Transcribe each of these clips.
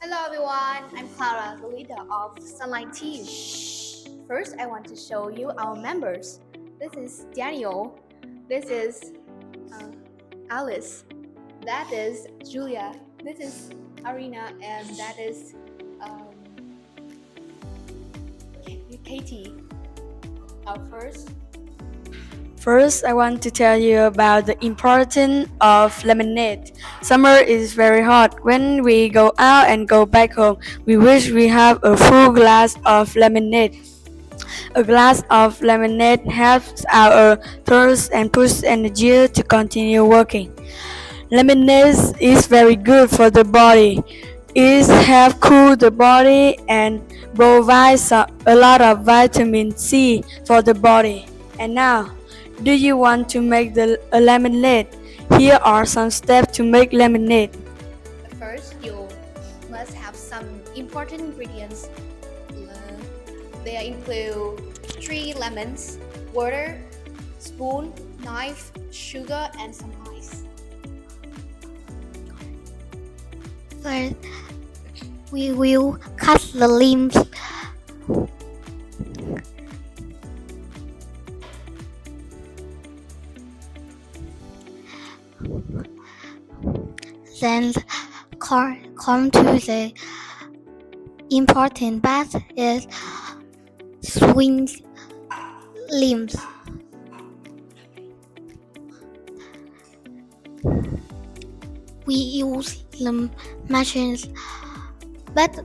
Hello everyone, I'm Clara, the leader of Sunlight Team. First, I want to show you our members. This is Daniel, this is uh, Alice, that is Julia, this is Arina, and that is um, Katie. Our First, I want to tell you about the importance of lemonade. Summer is very hot. When we go out and go back home, we wish we have a full glass of lemonade. A glass of lemonade helps our thirst and puts energy to continue working. Lemonade is very good for the body. It helps cool the body and provides a lot of vitamin C for the body. And now, do you want to make a lemonade? Here are some steps to make lemonade. First, you must have some important ingredients. They include 3 lemons, water, spoon, knife, sugar, and some ice. First, we will cut the limbs. Then come to the important part is swing limbs. We use the machines, but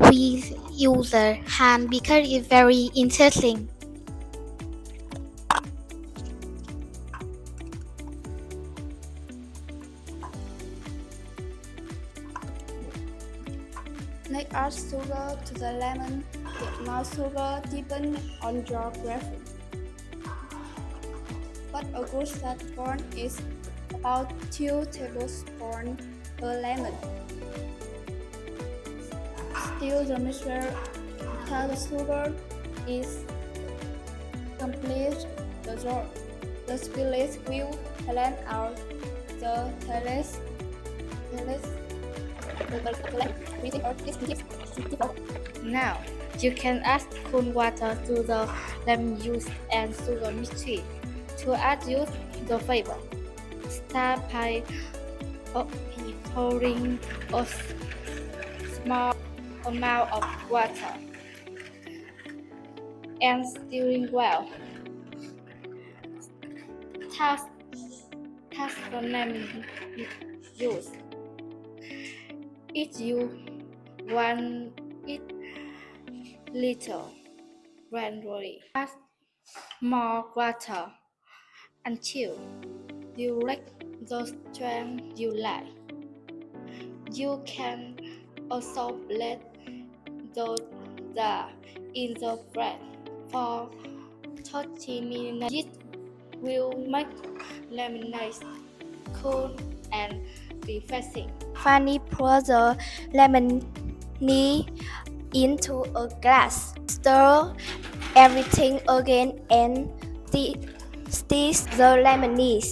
we use the hand because it's very interesting. Next, add sugar to the lemon. Get more sugar depends on your preference. But a good starting point is about 2 tablespoons per lemon. Stir the mixture until the sugar is complete. The spirit will blend out the taste. Now, you can add cool water to the lemon juice and sugar mixture to add use the flavor. Start by pouring a small amount of water and stirring well. Toss the lemon juice. If you want it little gradually, add more water until you like the strength you like. You can also let the jar in the bread for 30 minutes. It will make lemonade cool and refreshing. Finally, pour the lemon into a glass. Stir everything again and stir the lemonade.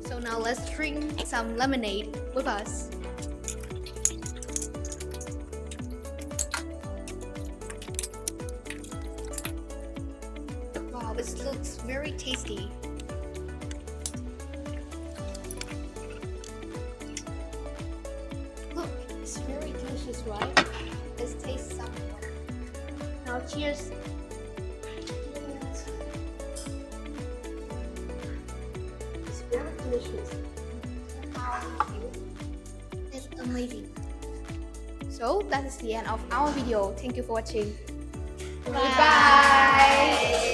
So now let's drink some lemonade with us. Wow, this looks very tasty. Look, it's very delicious, right? Let's taste some. Now cheers. It's very delicious. How do you feel? It's amazing. So that is the end of our video. Thank you for watching. Bye.